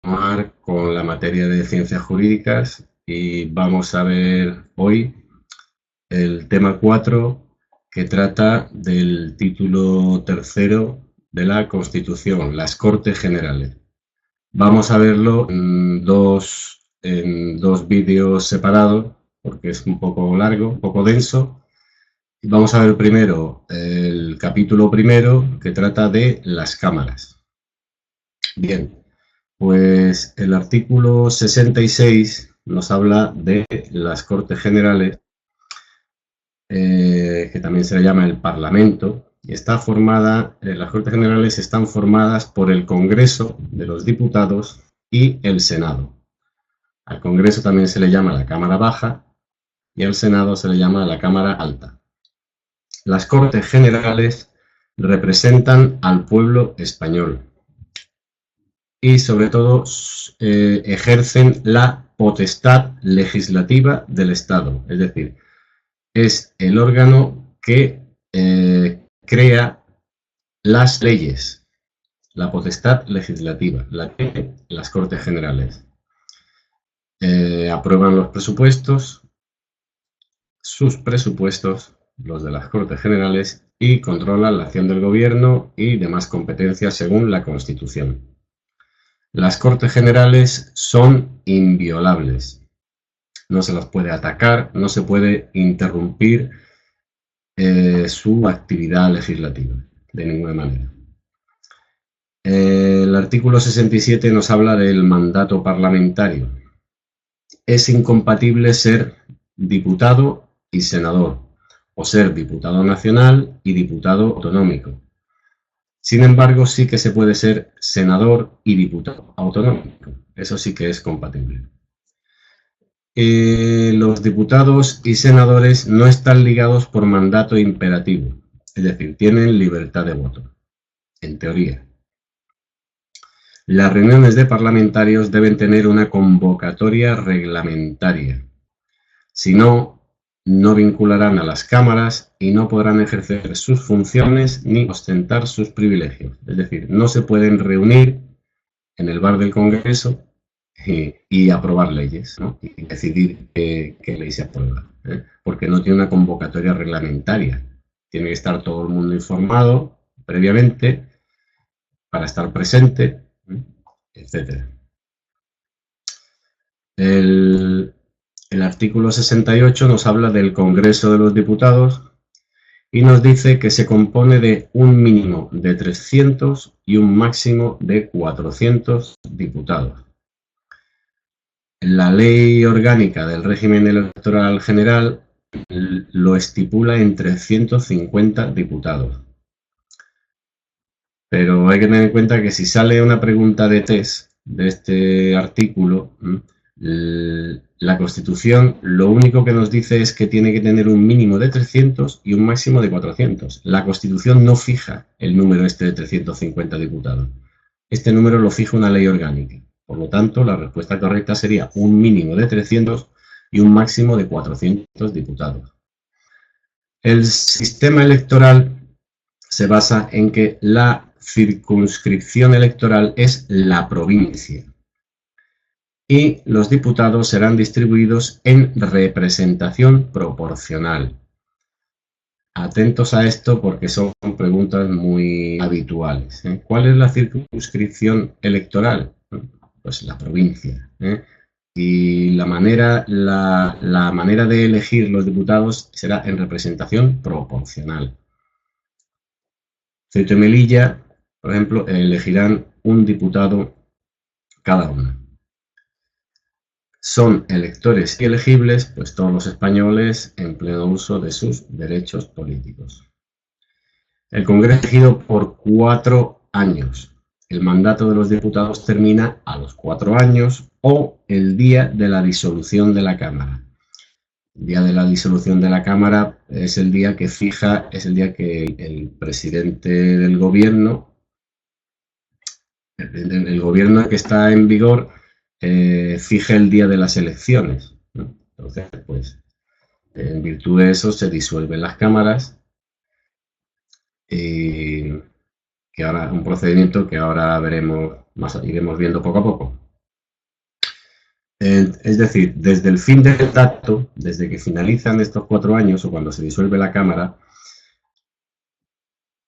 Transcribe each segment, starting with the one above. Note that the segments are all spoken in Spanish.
continuar con la materia de ciencias jurídicas y vamos a ver hoy el tema 4 que trata del título tercero de la Constitución, las Cortes Generales. Vamos a verlo en dos vídeos separados porque es un poco largo, un poco denso. Vamos a ver primero el capítulo primero que trata de las cámaras. Bien. Pues el artículo 66 nos habla de las Cortes Generales, que también se le llama el Parlamento, y está formada, las Cortes Generales están formadas por el Congreso de los Diputados y el Senado. Al Congreso también se le llama la Cámara Baja y al Senado se le llama la Cámara Alta. Las Cortes Generales representan al pueblo español y sobre todo ejercen la potestad legislativa del Estado, es decir, es el órgano que crea las leyes, la potestad legislativa, la tienen las Cortes Generales. Aprueban los presupuestos, sus presupuestos, los de las Cortes Generales, y controlan la acción del Gobierno y demás competencias según la Constitución. Las Cortes Generales son inviolables. No se las puede atacar, no se puede interrumpir su actividad legislativa, de ninguna manera. El artículo 67 nos habla del mandato parlamentario. Es incompatible ser diputado y senador, o ser diputado nacional y diputado autonómico. Sin embargo, sí que se puede ser senador y diputado autonómico. Eso sí que es compatible. Los diputados y senadores no están ligados por mandato imperativo, es decir, tienen libertad de voto, en teoría. Las reuniones de parlamentarios deben tener una convocatoria reglamentaria. Si no, no vincularán a las cámaras y no podrán ejercer sus funciones ni ostentar sus privilegios. Es decir, no se pueden reunir en el bar del Congreso y aprobar leyes, ¿no? Y decidir qué ley se aprueba, porque no tiene una convocatoria reglamentaria. Tiene que estar todo el mundo informado previamente para estar presente, etc. El artículo 68 nos habla del Congreso de los Diputados y nos dice que se compone de un mínimo de 300 y un máximo de 400 diputados. La Ley Orgánica del Régimen Electoral General lo estipula en 350 diputados. Pero hay que tener en cuenta que si sale una pregunta de test de este artículo, la Constitución lo único que nos dice es que tiene que tener un mínimo de 300 y un máximo de 400. La Constitución no fija el número este de 350 diputados. Este número lo fija una ley orgánica. Por lo tanto, la respuesta correcta sería un mínimo de 300 y un máximo de 400 diputados. El sistema electoral se basa en que la circunscripción electoral es la provincia y los diputados serán distribuidos en representación proporcional. Atentos a esto porque son preguntas muy habituales. ¿Cuál es la circunscripción electoral? Pues la provincia. Y la manera de elegir los diputados será en representación proporcional. Ceuta y Melilla, por ejemplo, elegirán un diputado cada una. Son electores y elegibles, pues todos los españoles en pleno uso de sus derechos políticos. El Congreso es elegido por 4 años. El mandato de los diputados termina a los 4 años o el día de la disolución de la Cámara. El día de la disolución de la Cámara es el día que el presidente del gobierno, el gobierno que está en vigor, fija el día de las elecciones, ¿no? Entonces, pues, en virtud de eso se disuelven las cámaras y un procedimiento que ahora iremos viendo poco a poco. Es decir, desde el fin del mandato, desde que finalizan estos 4 años o cuando se disuelve la Cámara,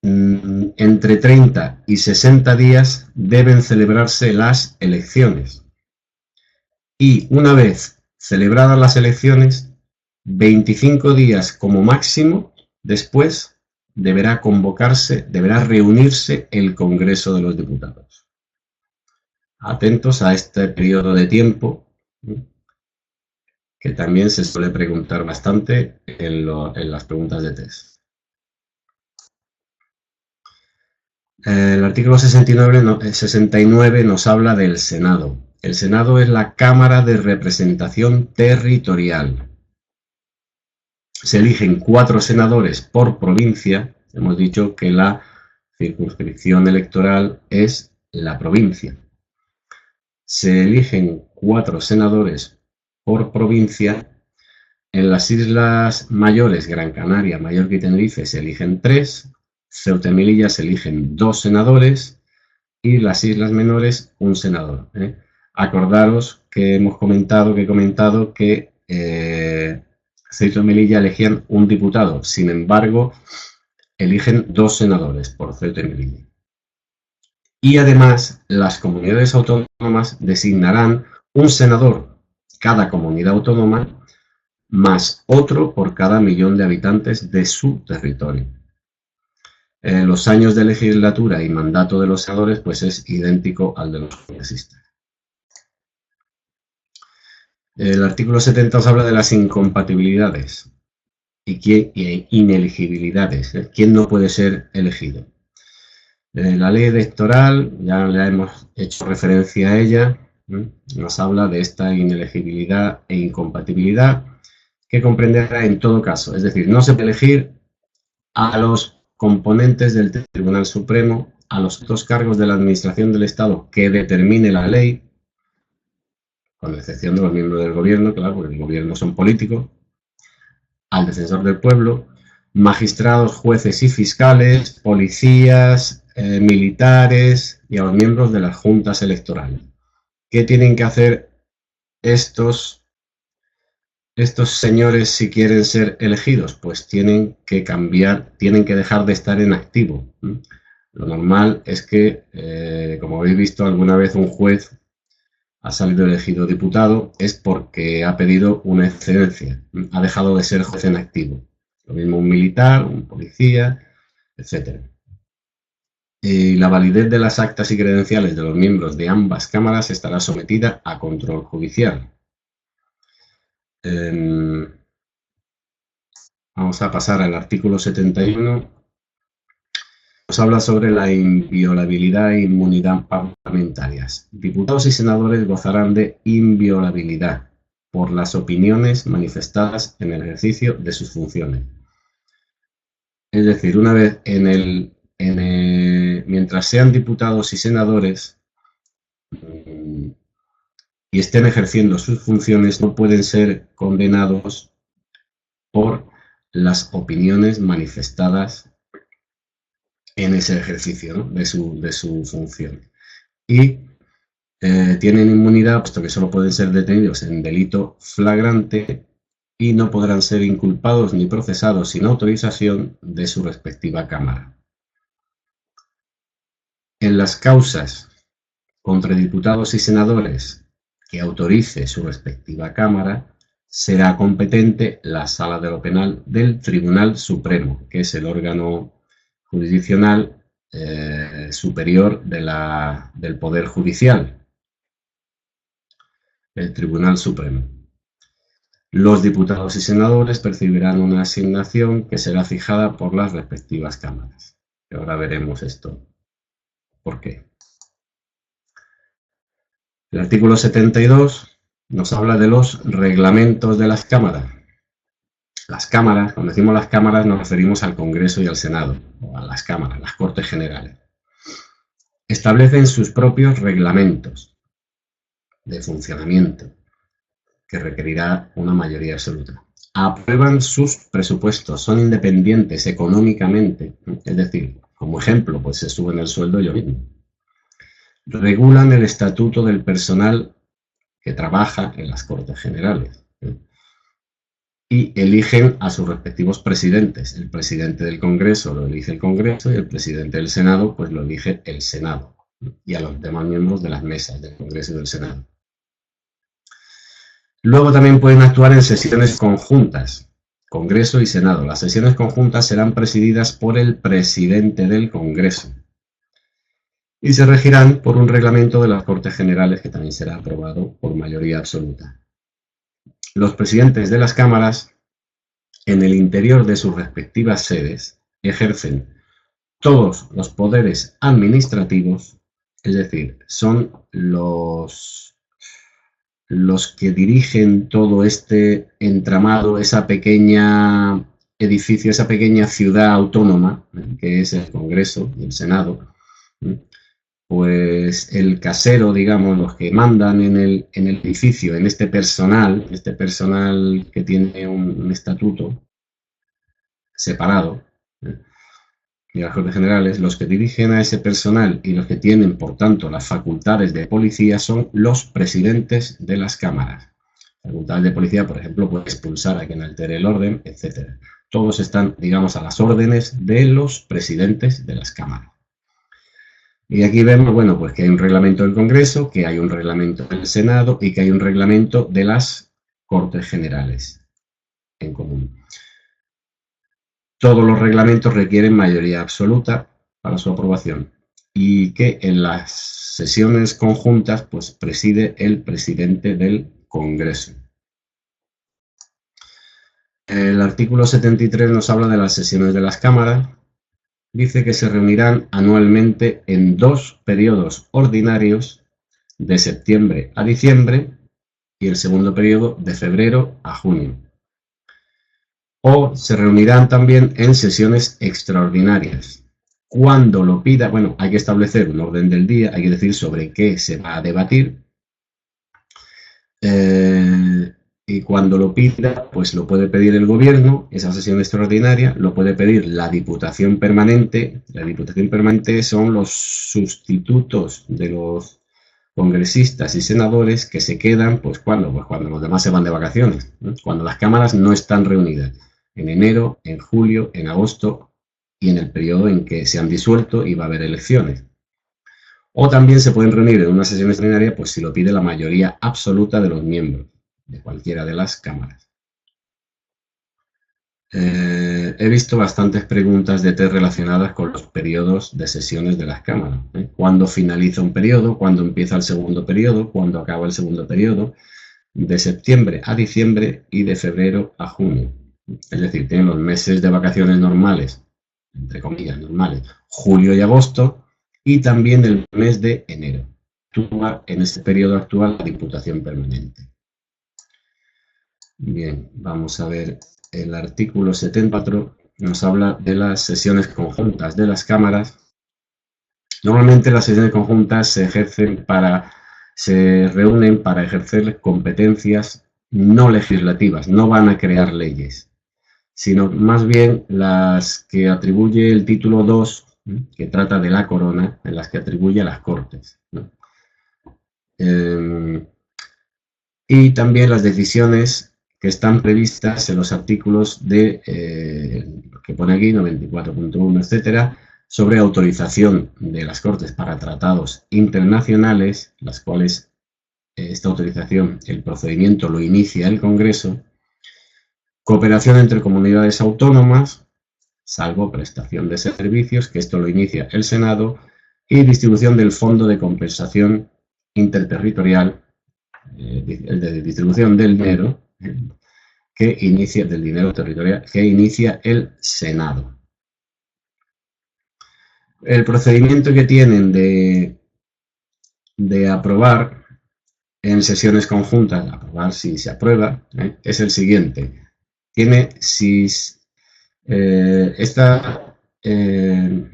entre 30 y 60 días deben celebrarse las elecciones. Y una vez celebradas las elecciones, 25 días como máximo después deberá reunirse el Congreso de los Diputados. Atentos a este periodo de tiempo, que también se suele preguntar bastante en las preguntas de test. El artículo 69 nos habla del Senado. El Senado es la Cámara de Representación Territorial. Se eligen 4 senadores por provincia. Hemos dicho que la circunscripción electoral es la provincia. Se eligen 4 senadores por provincia. En las Islas Mayores, Gran Canaria, Mallorca y Tenerife, se eligen 3. Ceuta y Melilla se eligen 2 senadores y las Islas Menores 1 senador. Acordaros que he comentado que Ceuta y Melilla elegían 1 diputado, sin embargo, eligen 2 senadores por Ceuta y Melilla. Y además, las comunidades autónomas designarán 1 senador cada comunidad autónoma, más otro por cada millón de habitantes de su territorio. Los años de legislatura y mandato de los senadores pues es idéntico al de los congresistas. El artículo 70 os habla de las incompatibilidades y inelegibilidades. ¿Quién no puede ser elegido? La ley electoral, ya le hemos hecho referencia a ella, nos habla de esta inelegibilidad e incompatibilidad que comprenderá en todo caso. Es decir, no se puede elegir a los componentes del Tribunal Supremo, a los 2 cargos de la Administración del Estado que determine la ley, con excepción de los miembros del Gobierno, claro, porque el Gobierno son políticos, al Defensor del Pueblo, magistrados, jueces y fiscales, policías, militares y a los miembros de las juntas electorales. ¿Qué tienen que hacer estos señores si quieren ser elegidos? Pues tienen que cambiar, tienen que dejar de estar en activo. Lo normal es que, como habéis visto alguna vez, un juez ha salido elegido diputado es porque ha pedido una excedencia, ha dejado de ser juez en activo. Lo mismo un militar, un policía, etc. Y la validez de las actas y credenciales de los miembros de ambas cámaras estará sometida a control judicial. Vamos a pasar al artículo 71. Nos habla sobre la inviolabilidad e inmunidad parlamentarias. Diputados y senadores gozarán de inviolabilidad por las opiniones manifestadas en el ejercicio de sus funciones. Es decir, una vez mientras sean diputados y senadores y estén ejerciendo sus funciones, no pueden ser condenados por las opiniones manifestadas en ese ejercicio, ¿no?, de su función. Y tienen inmunidad, puesto que solo pueden ser detenidos en delito flagrante y no podrán ser inculpados ni procesados sin autorización de su respectiva Cámara. En las causas contra diputados y senadores que autorice su respectiva Cámara, será competente la Sala de lo Penal del Tribunal Supremo, que es el órgano jurisdiccional superior del Poder Judicial, el Tribunal Supremo. Los diputados y senadores percibirán una asignación que será fijada por las respectivas cámaras. Y ahora veremos esto. ¿Por qué? El artículo 72 nos habla de los reglamentos de las cámaras. Las cámaras, cuando decimos las cámaras nos referimos al Congreso y al Senado, o a las cámaras, las Cortes Generales. Establecen sus propios reglamentos de funcionamiento, que requerirá una mayoría absoluta. Aprueban sus presupuestos, son independientes económicamente, es decir, como ejemplo, pues se suben el sueldo ellos mismos. Regulan el estatuto del personal que trabaja en las Cortes Generales. Y eligen a sus respectivos presidentes. El presidente del Congreso lo elige el Congreso y el presidente del Senado pues lo elige el Senado. Y a los demás miembros de las mesas del Congreso y del Senado. Luego también pueden actuar en sesiones conjuntas, Congreso y Senado. Las sesiones conjuntas serán presididas por el presidente del Congreso y se regirán por un reglamento de las Cortes Generales que también será aprobado por mayoría absoluta. Los presidentes de las cámaras, en el interior de sus respectivas sedes, ejercen todos los poderes administrativos, es decir, son los que dirigen todo este entramado, esa pequeña edificio, esa pequeña ciudad autónoma, que es el Congreso y el Senado. Pues el casero, digamos, los que mandan en el edificio, en este personal que tiene un estatuto separado, y las Cortes Generales, los que dirigen a ese personal y los que tienen, por tanto, las facultades de policía son los presidentes de las cámaras. Facultades de policía, por ejemplo, puede expulsar a quien altere el orden, etc. Todos están, digamos, a las órdenes de los presidentes de las cámaras. Y aquí vemos, bueno, pues que hay un reglamento del Congreso, que hay un reglamento del Senado y que hay un reglamento de las Cortes Generales en común. Todos los reglamentos requieren mayoría absoluta para su aprobación y que en las sesiones conjuntas pues preside el presidente del Congreso. El artículo 73 nos habla de las sesiones de las cámaras. Dice que se reunirán anualmente en 2 periodos ordinarios de septiembre a diciembre y el segundo periodo de febrero a junio. O se reunirán también en sesiones extraordinarias. Cuando lo pida, bueno, hay que establecer un orden del día, hay que decir sobre qué se va a debatir. Y cuando lo pida, pues lo puede pedir el gobierno, esa sesión extraordinaria, lo puede pedir la Diputación Permanente. La Diputación Permanente son los sustitutos de los congresistas y senadores que se quedan, pues ¿cuándo? Pues cuando los demás se van de vacaciones, ¿no? Cuando las cámaras no están reunidas, en enero, en julio, en agosto y en el periodo en que se han disuelto y va a haber elecciones. O también se pueden reunir en una sesión extraordinaria, pues si lo pide la mayoría absoluta de los miembros de cualquiera de las cámaras. He visto bastantes preguntas de test relacionadas con los periodos de sesiones de las cámaras. ¿Cuándo finaliza un periodo? ¿Cuándo empieza el segundo periodo? ¿Cuándo acaba el segundo periodo? De septiembre a diciembre y de febrero a junio. Es decir, tienen los meses de vacaciones normales, entre comillas normales, julio y agosto, y también el mes de enero. Actúa en este periodo actual la Diputación Permanente. Bien, vamos a ver el artículo 74, nos habla de las sesiones conjuntas de las cámaras. Normalmente las sesiones conjuntas se reúnen para ejercer competencias no legislativas, no van a crear leyes, sino más bien las que atribuye el título 2, que trata de la corona, en las que atribuye a las Cortes, ¿no? Y también las decisiones que están previstas en los artículos de, que pone aquí, 94.1, etcétera, sobre autorización de las Cortes para tratados internacionales, las cuales esta autorización, el procedimiento lo inicia el Congreso, cooperación entre comunidades autónomas, salvo prestación de servicios, que esto lo inicia el Senado, y distribución del Fondo de Compensación Interterritorial, el de distribución del dinero, del dinero territorial, que inicia el Senado. El procedimiento que tienen de aprobar en sesiones conjuntas, aprobar si se aprueba, es el siguiente.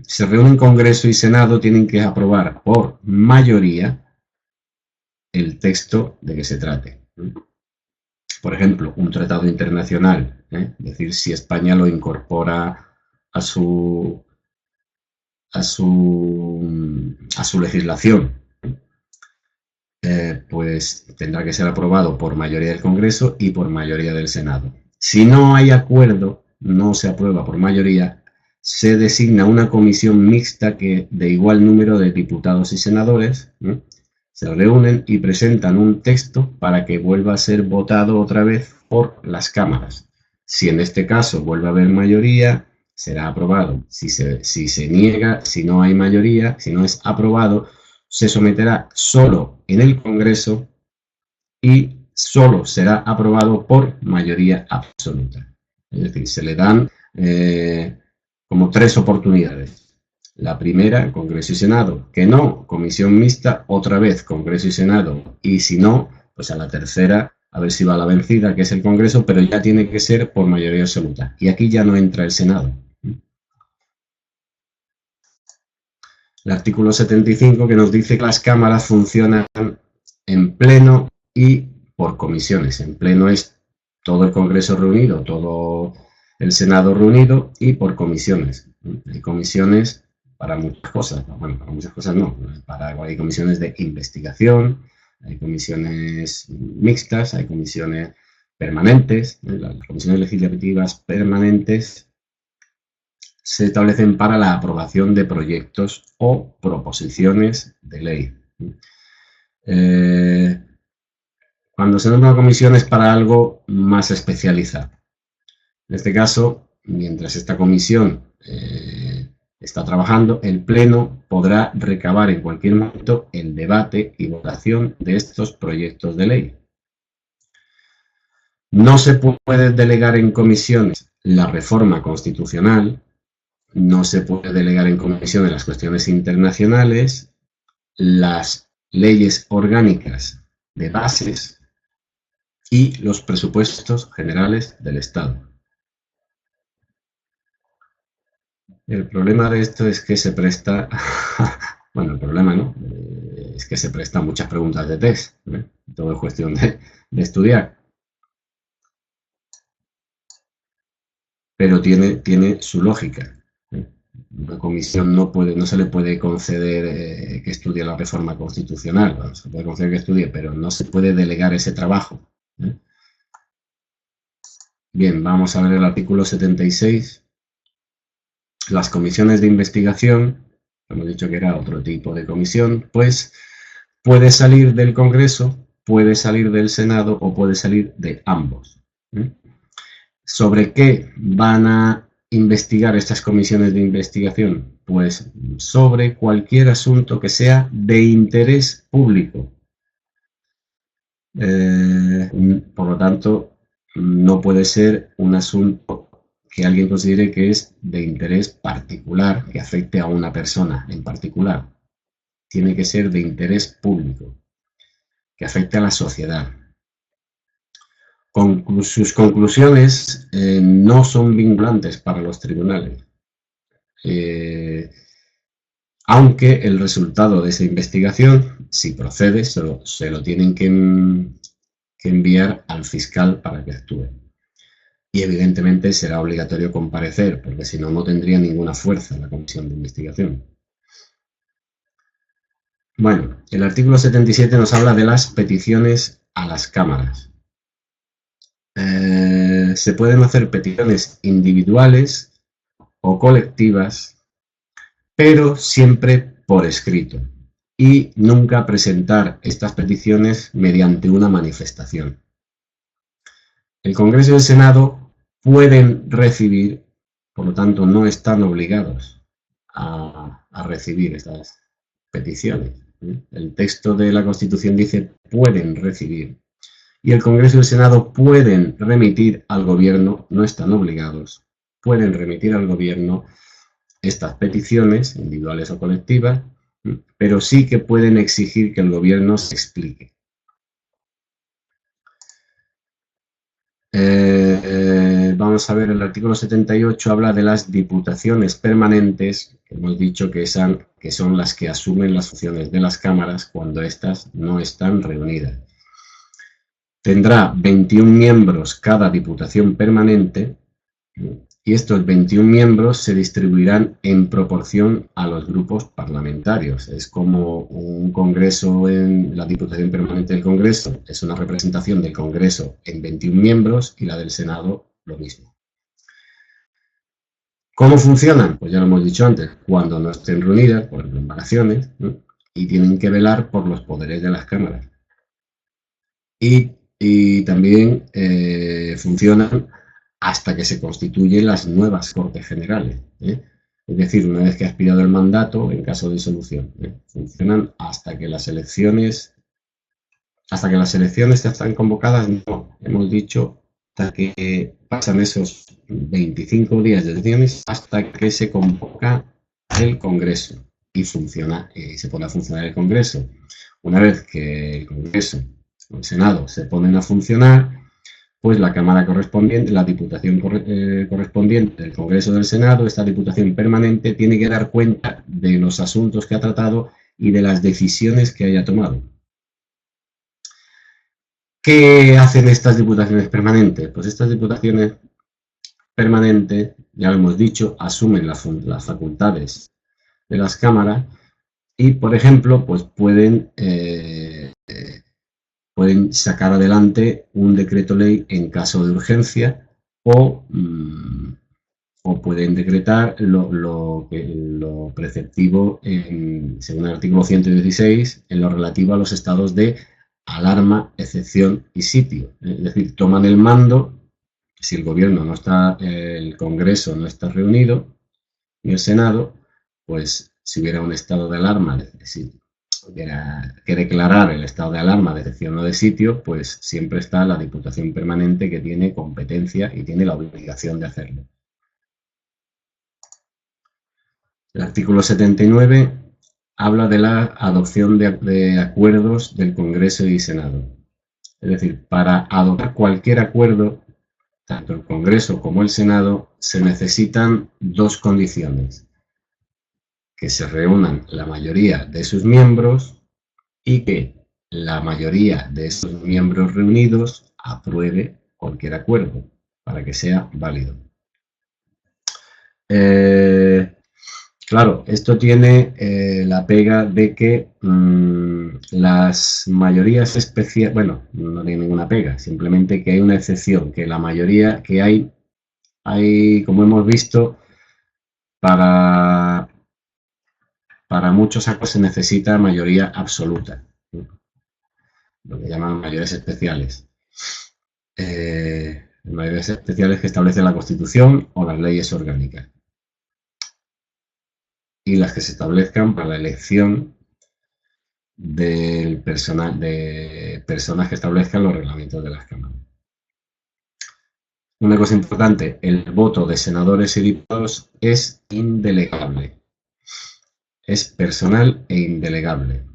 Se reúnen Congreso y Senado, tienen que aprobar por mayoría el texto de que se trate. Por ejemplo, un tratado internacional, es decir, si España lo incorpora a su legislación. pues tendrá que ser aprobado por mayoría del Congreso y por mayoría del Senado. Si no hay acuerdo, no se aprueba por mayoría, se designa una comisión mixta que de igual número de diputados y senadores se reúnen y presentan un texto para que vuelva a ser votado otra vez por las cámaras. Si en este caso vuelve a haber mayoría, será aprobado. Si se niega, si no hay mayoría, si no es aprobado, se someterá solo en el Congreso y solo será aprobado por mayoría absoluta. Es decir, se le dan como 3 oportunidades. La primera, Congreso y Senado, que no, comisión mixta, otra vez Congreso y Senado, y si no, pues a la tercera, a ver si va a la vencida, que es el Congreso, pero ya tiene que ser por mayoría absoluta. Y aquí ya no entra el Senado. El artículo 75 que nos dice que las cámaras funcionan en pleno y por comisiones. En pleno es todo el Congreso reunido, todo el Senado reunido y por comisiones. Hay comisiones para muchas cosas, bueno, para muchas cosas no, hay comisiones de investigación, hay comisiones mixtas, hay comisiones permanentes, las comisiones legislativas permanentes se establecen para la aprobación de proyectos o proposiciones de ley. Cuando se nombra comisión es para algo más especializado. En este caso, mientras esta comisión está trabajando, el Pleno podrá recabar en cualquier momento el debate y votación de estos proyectos de ley. No se puede delegar en comisiones la reforma constitucional, no se puede delegar en comisiones las cuestiones internacionales, las leyes orgánicas de bases y los presupuestos generales del Estado. El problema de esto es que se presta, bueno, el problema no, es que se presta muchas preguntas de test, todo es cuestión de estudiar. Pero tiene su lógica. Una comisión no se le puede conceder que estudie la reforma constitucional, bueno, se puede conceder que estudie, pero no se puede delegar ese trabajo. Bien, vamos a ver el artículo 76. Las comisiones de investigación, hemos dicho que era otro tipo de comisión, pues puede salir del Congreso, puede salir del Senado o puede salir de ambos. ¿Sobre qué van a investigar estas comisiones de investigación? Pues sobre cualquier asunto que sea de interés público. Por lo tanto, no puede ser un asunto que alguien considere que es de interés particular, que afecte a una persona en particular. Tiene que ser de interés público, que afecte a la sociedad. Sus conclusiones no son vinculantes para los tribunales, aunque el resultado de esa investigación, si procede, se lo tienen que enviar al fiscal para que actúe. Y evidentemente será obligatorio comparecer, porque si no, no tendría ninguna fuerza la comisión de investigación. Bueno, el artículo 77 nos habla de las peticiones a las cámaras. Se pueden hacer peticiones individuales o colectivas, pero siempre por escrito, y nunca presentar estas peticiones mediante una manifestación. El Congreso y el Senado pueden recibir, por lo tanto no están obligados a recibir estas peticiones. El texto de la Constitución dice pueden recibir, y el Congreso y el Senado pueden remitir al Gobierno, no están obligados, pueden remitir al Gobierno estas peticiones, individuales o colectivas, pero sí que pueden exigir que el Gobierno se explique. Vamos a ver, el artículo 78 habla de las diputaciones permanentes, que hemos dicho que son las que asumen las funciones de las cámaras cuando éstas no están reunidas. Tendrá 21 miembros cada diputación permanente y estos 21 miembros se distribuirán en proporción a los grupos parlamentarios. Es como un congreso en la Diputación Permanente del Congreso, es una representación del Congreso en 21 miembros y la del Senado lo mismo. ¿Cómo funcionan? Pues ya lo hemos dicho antes, cuando no estén reunidas, por ejemplo en vacaciones, ¿no? Y tienen que velar por los poderes de las cámaras. Y también funcionan hasta que se constituyen las nuevas Cortes Generales. Es decir, una vez que ha expirado el mandato, en caso de disolución, funcionan hasta que las elecciones ya están convocadas. No, hemos dicho hasta que pasan esos 25 días de elecciones hasta que se convoca el Congreso y se pone a funcionar el Congreso. Una vez que el Congreso o el Senado se ponen a funcionar, pues la Cámara correspondiente, la Diputación correspondiente del Congreso del Senado, esta Diputación permanente, tiene que dar cuenta de los asuntos que ha tratado y de las decisiones que haya tomado. ¿Qué hacen estas Diputaciones permanentes? Pues estas Diputaciones permanentes, ya lo hemos dicho, asumen las facultades de las cámaras y, por ejemplo, pues pueden sacar adelante un decreto ley en caso de urgencia o pueden decretar lo preceptivo según el artículo 116 en lo relativo a los estados de alarma, excepción y sitio. Es decir, toman el mando si el gobierno no está, el Congreso no está reunido ni el Senado, pues si hubiera un estado de alarma, si hubiera que declarar el estado de alarma de excepción o de sitio, pues siempre está la Diputación Permanente que tiene competencia y tiene la obligación de hacerlo. El artículo 79 habla de la adopción de acuerdos del Congreso y Senado. Es decir, para adoptar cualquier acuerdo, tanto el Congreso como el Senado, se necesitan dos condiciones: que se reúnan la mayoría de sus miembros y que la mayoría de esos miembros reunidos apruebe cualquier acuerdo para que sea válido. Claro, esto tiene la pega de que las mayorías especiales, bueno, no tiene ninguna pega, simplemente que hay una excepción, que la mayoría que hay, como hemos visto, para muchos actos se necesita mayoría absoluta, lo que llaman mayorías especiales. Mayorías especiales que establece la Constitución o las leyes orgánicas. Y las que se establezcan para la elección de personas que establezcan los reglamentos de las cámaras. Una cosa importante, el voto de senadores y diputados es indelegable. Es personal e indelegable.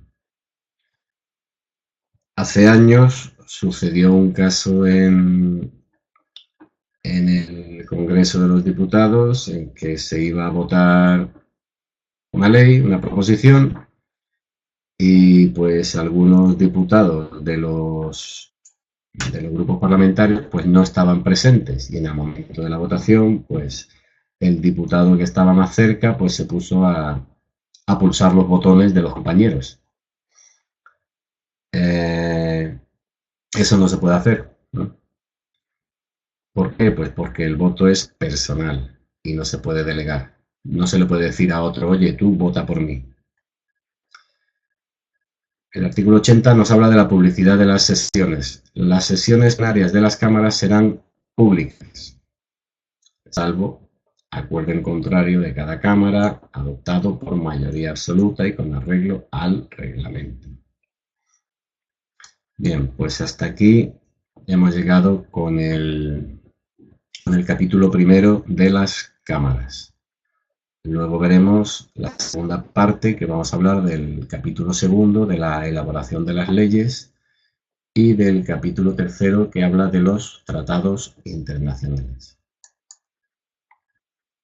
Hace años sucedió un caso en el Congreso de los Diputados en que se iba a votar una ley, una proposición, y pues algunos diputados de los grupos parlamentarios pues no estaban presentes, y en el momento de la votación pues el diputado que estaba más cerca pues se puso a pulsar los botones de los compañeros. Eso no se puede hacer, ¿no? ¿Por qué? Pues porque el voto es personal y no se puede delegar. No se le puede decir a otro, oye, tú vota por mí. El artículo 80 nos habla de la publicidad de las sesiones. Las sesiones plenarias de las cámaras serán públicas, salvo acuerdo en contrario de cada cámara, adoptado por mayoría absoluta y con arreglo al reglamento. Bien, pues hasta aquí hemos llegado con el capítulo primero de las cámaras. Luego veremos la segunda parte, que vamos a hablar del capítulo segundo de la elaboración de las leyes y del capítulo tercero, que habla de los tratados internacionales.